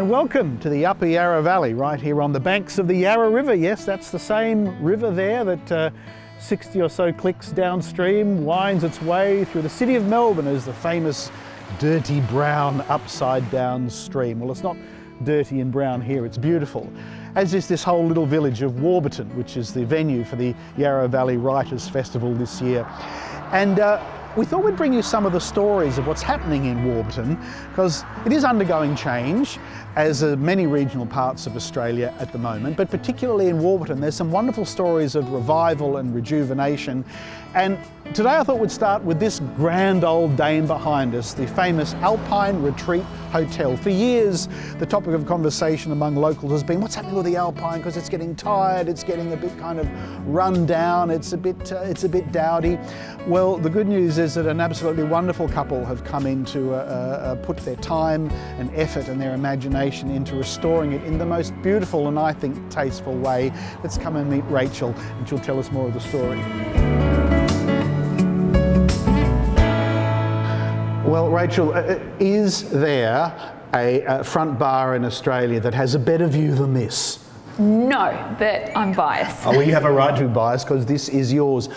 And welcome to the Upper Yarra Valley, right here on the banks of the Yarra River. Yes, that's the same river there that 60 or so clicks downstream winds its way through the city of Melbourne as the famous dirty brown upside down stream. Well, it's not dirty and brown here, it's beautiful. As is this whole little village of Warburton, which is the venue for the Yarra Valley Writers Festival this year. And we thought we'd bring you some of the stories of what's happening in Warburton, because it is undergoing change, as are many regional parts of Australia at the moment, but particularly in Warburton there's some wonderful stories of revival and rejuvenation. And today I thought we'd start with this grand old dame behind us, the famous Alpine Retreat Hotel. For years the topic of conversation among locals has been what's happening with the Alpine, because it's getting tired, it's getting a bit kind of run down, it's a bit dowdy. Well, the good news is that an absolutely wonderful couple have come in to put their time and effort and their imagination into restoring it in the most beautiful and I think tasteful way. Let's come and meet Rachel and she'll tell us more of the story. Well, Rachel, is there a front bar in Australia that has a better view than this? No, but I'm biased. Oh, well, you have a right to be biased because this is yours.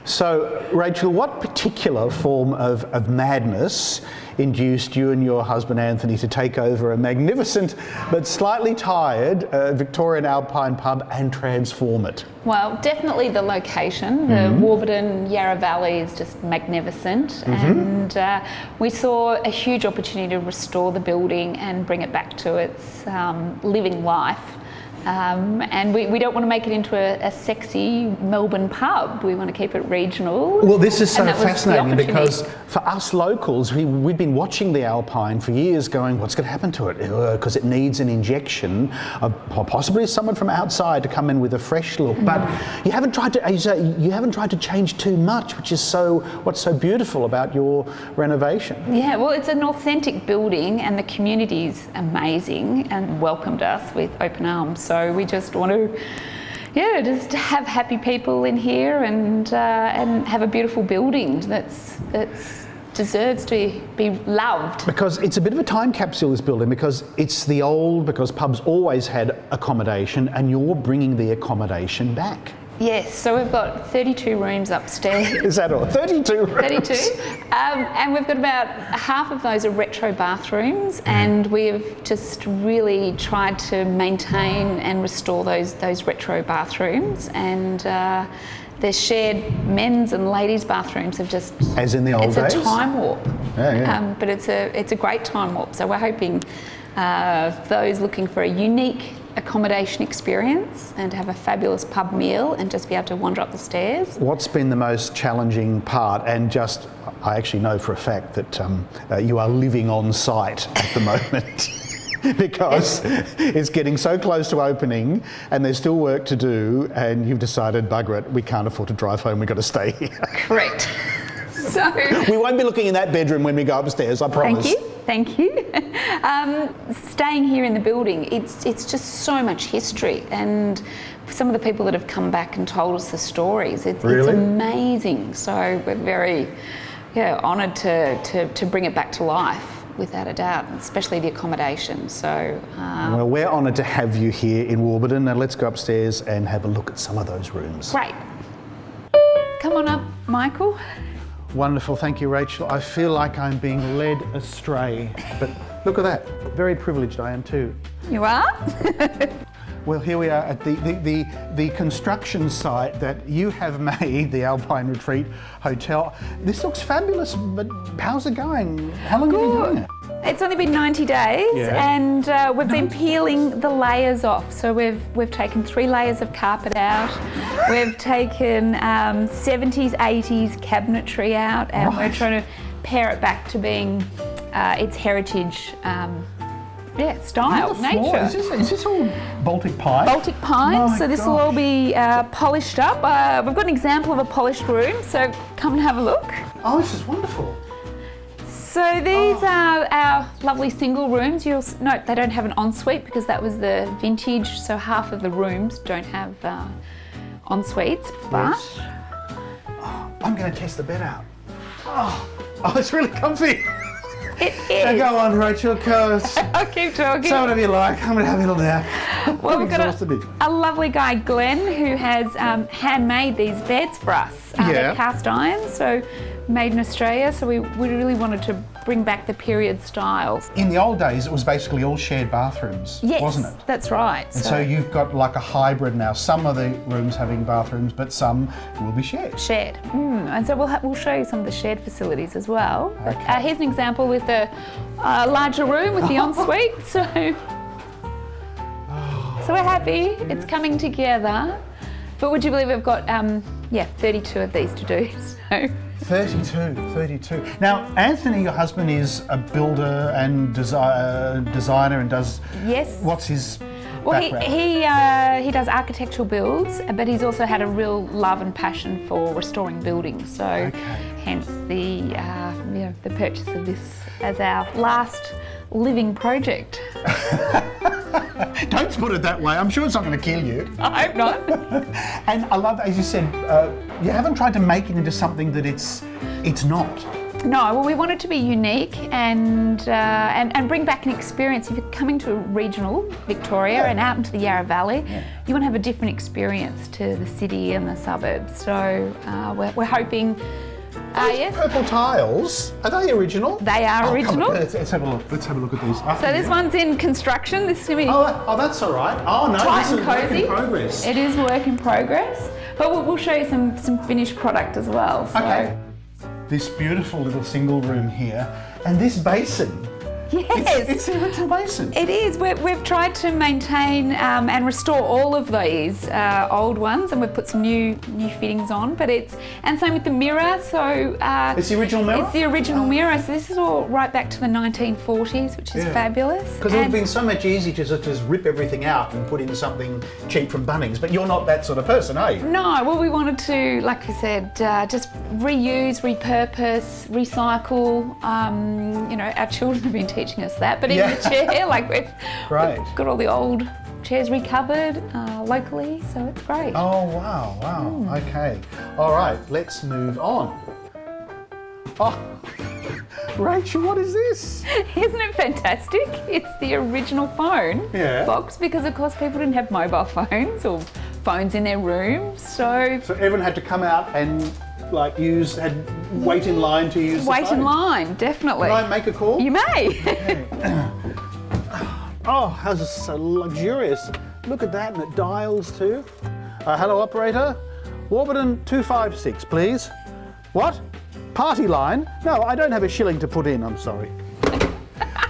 So, Rachel, what particular form of madness induced you and your husband Anthony to take over a magnificent but slightly tired Victorian Alpine pub and transform it? Well, definitely the location. The Warburton Yarra Valley is just magnificent, and we saw a huge opportunity to restore the building and bring it back to its living life. And we don't want to make it into a sexy Melbourne pub. We want to keep it regional. Well, this is so fascinating because for us locals, we've been watching the Alpine for years going, what's going to happen to it? Because it needs an injection of possibly someone from outside to come in with a fresh look. But you haven't tried to, as you say, you haven't tried to change too much, which is what's so beautiful about your renovation. Yeah, well, it's an authentic building and the community's amazing and welcomed us with open arms. So we just want to, just have happy people in here and have a beautiful building that's deserves to be loved. Because it's a bit of a time capsule, this building, because it's because pubs always had accommodation and you're bringing the accommodation back. Yes, so we've got 32 rooms upstairs. Is that all? 32 rooms? 32. And we've got about half of those are retro bathrooms, and we've just really tried to maintain and restore those retro bathrooms. And the shared men's and ladies' bathrooms have just... As in the old days? It's a time warp. Yeah. But it's a great time warp. So we're hoping those looking for a unique accommodation experience and to have a fabulous pub meal and just be able to wander up the stairs. What's been the most challenging part? And just, I actually know for a fact that you are living on site at the moment. Because it's getting so close to opening and there's still work to do and you've decided, bugger it, we can't afford to drive home, we've got to stay here. Correct. So we won't be looking in that bedroom when we go upstairs, I promise. Thank you. Staying here in the building, it's just so much history, and some of the people that have come back and told us the stories, it's amazing. So we're very honoured to bring it back to life. Without a doubt, especially the accommodation. So, well, we're honoured to have you here in Warburton. Now let's go upstairs and have a look at some of those rooms. Great. Come on up, Michael. Wonderful, thank you, Rachel. I feel like I'm being led astray, but look at that. Very privileged I am too. You are? Well, here we are at the construction site that you have made, the Alpine Retreat Hotel. This looks fabulous, but how's it going? How long have you been doing it? It's only been 90 days, and we've been peeling the layers off. So we've taken 3 layers of carpet out. We've taken 70s, 80s cabinetry out, and we're trying to pare it back to being its heritage style, nature. Is this all Baltic pine? Baltic pine, Oh so this will all be polished up. We've got an example of a polished room, so come and have a look. Oh, this is wonderful. So these are our lovely single rooms. You'll note they don't have an ensuite because that was the vintage, so half of the rooms don't have en-suites, but... Yes. Oh, I'm going to test the bed out. Oh, it's really comfy. It is. Go on, Rachel. Go. I'll keep talking. Say whatever you like. I'm going to have a little nap. Well, we've got a lovely guy, Glenn, who has handmade these beds for us. They're cast iron, so made in Australia. So we really wanted to bring back the period styles. In the old days, it was basically all shared bathrooms, wasn't it? That's right. And so you've got like a hybrid now. Some of the rooms having bathrooms, but some will be shared. Shared. And so we'll show you some of the shared facilities as well. Okay. Here's an example with a larger room with the ensuite. So we're happy. It's coming together. But would you believe we've got 32 of these to do? So. 32. Now, Anthony, your husband, is a builder and designer and does... Yes. What's his background? He does architectural builds, but he's also had a real love and passion for restoring buildings. So hence the purchase of this as our last living project. Don't put it that way. I'm sure it's not going to kill you. I hope not. And I love, as you said, you haven't tried to make it into something that it's not. No, well, we want it to be unique and bring back an experience. If you're coming to regional Victoria and out into the Yarra Valley, you want to have a different experience to the city and the suburbs. So we're hoping. Yes. Purple tiles, are they original? They are original. Let's have a look. Let's have a look at these. So this one's in construction. This is going to be that's all right. Oh no, tight this and is cozy. work in progress. It is work in progress, but we'll show you some finished product as well. So. Okay. This beautiful little single room here, and this basin. Yes, it's the original basin. It is. We've tried to maintain and restore all of these old ones, and we've put some new fittings on. But and same with the mirror. So it's the original mirror. It's the original mirror. So this is all right back to the 1940s, which is fabulous. Because it would have been so much easier to just rip everything out and put in something cheap from Bunnings. But you're not that sort of person, are you? No. Well, we wanted to, like you said, just reuse, repurpose, recycle. Our children have been teaching us that, but even the chair, we've got all the old chairs recovered locally, so it's great. Oh wow. Okay, all right, let's move on. Oh, Rachel, what is this? Isn't it fantastic? It's the original phone box, because of course people didn't have mobile phones or phones in their rooms, so everyone had to come out and wait in line to use the phone. Wait in line, definitely. Can I make a call? You may. Okay. Oh, how's this so luxurious? Look at that, and it dials too. Hello, operator. Warburton 256, please. What? Party line? No, I don't have a shilling to put in, I'm sorry.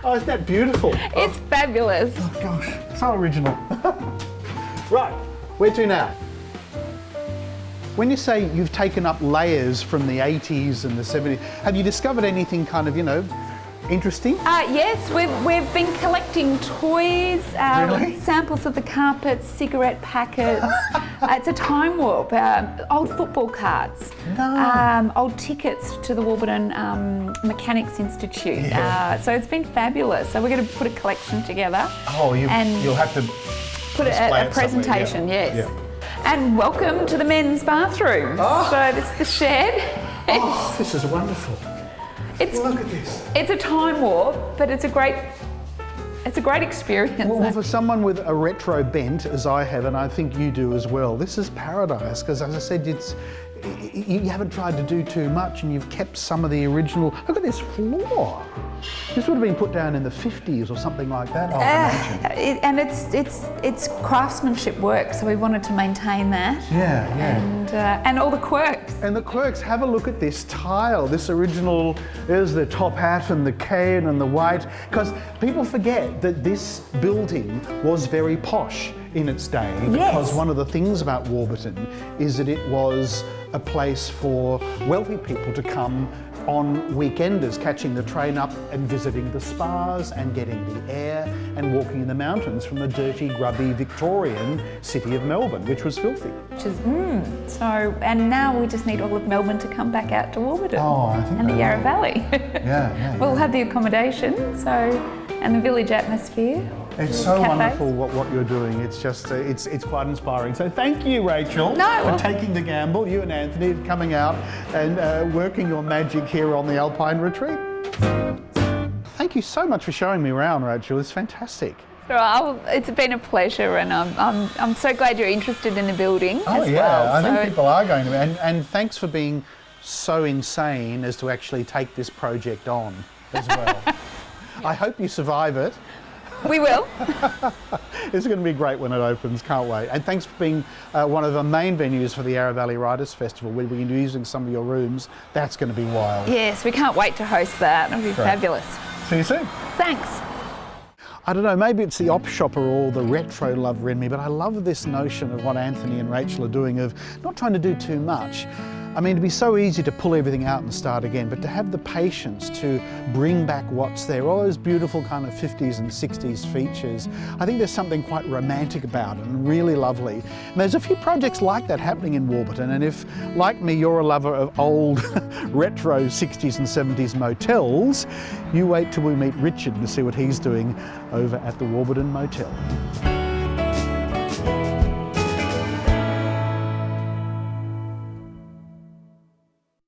Oh, isn't that beautiful? It's fabulous. Oh gosh, so original. Right, where to now? When you say you've taken up layers from the 80s and the 70s, have you discovered anything kind of, interesting? Yes, we've been collecting toys, samples of the carpets, cigarette packets. It's a time warp. Old football cards, old tickets to the Warburton Mechanics Institute. So it's been fabulous. So we're going to put a collection together. Oh, you'll have to put a presentation. Yes. Yeah. And welcome to the men's bathroom. Oh. So this is the shed. This is wonderful. Look at this. It's a time warp, but it's a great experience. Well, for someone with a retro bent, as I have, and I think you do as well, this is paradise, because as I said, you haven't tried to do too much, and you've kept some of the original. Look at this floor. This would have been put down in the 50s or something like that, I imagine. And it's craftsmanship work, so we wanted to maintain that. Yeah. And all the quirks. And the quirks, have a look at this tile, this original, there's the top hat and the cane and the white, because people forget that this building was very posh in its day, because one of the things about Warburton is that it was a place for wealthy people to come on weekenders, catching the train up and visiting the spas and getting the air and walking in the mountains from the dirty, grubby Victorian city of Melbourne, which was filthy. And now we just need all of Melbourne to come back out to Warburton and the Yarra Valley. We'll have the accommodation, and the village atmosphere. It's so wonderful what you're doing. It's just, it's quite inspiring. So thank you, Rachel, for taking the gamble, you and Anthony, coming out and working your magic here on the Alpine retreat. thank you so much for showing me around, Rachel. It's fantastic. Well, it's been a pleasure, and I'm so glad you're interested in the building as well. I think people are going to be. And thanks for being so insane as to actually take this project on as well. I hope you survive it. We will. It's going to be great when it opens, can't wait. And thanks for being one of the main venues for the Yarra Valley Writers Festival. We'll be using some of your rooms. That's going to be wild. Yes, we can't wait to host that. It'll be fabulous. See you soon. Thanks. I don't know, maybe it's the op shopper or the retro lover in me, but I love this notion of what Anthony and Rachel are doing of not trying to do too much. I mean, it'd be so easy to pull everything out and start again, but to have the patience to bring back what's there, all those beautiful kind of 50s and 60s features, I think there's something quite romantic about it and really lovely. And there's a few projects like that happening in Warburton, and if, like me, you're a lover of old retro 60s and 70s motels, you wait till we meet Richard to see what he's doing over at the Warburton Motel.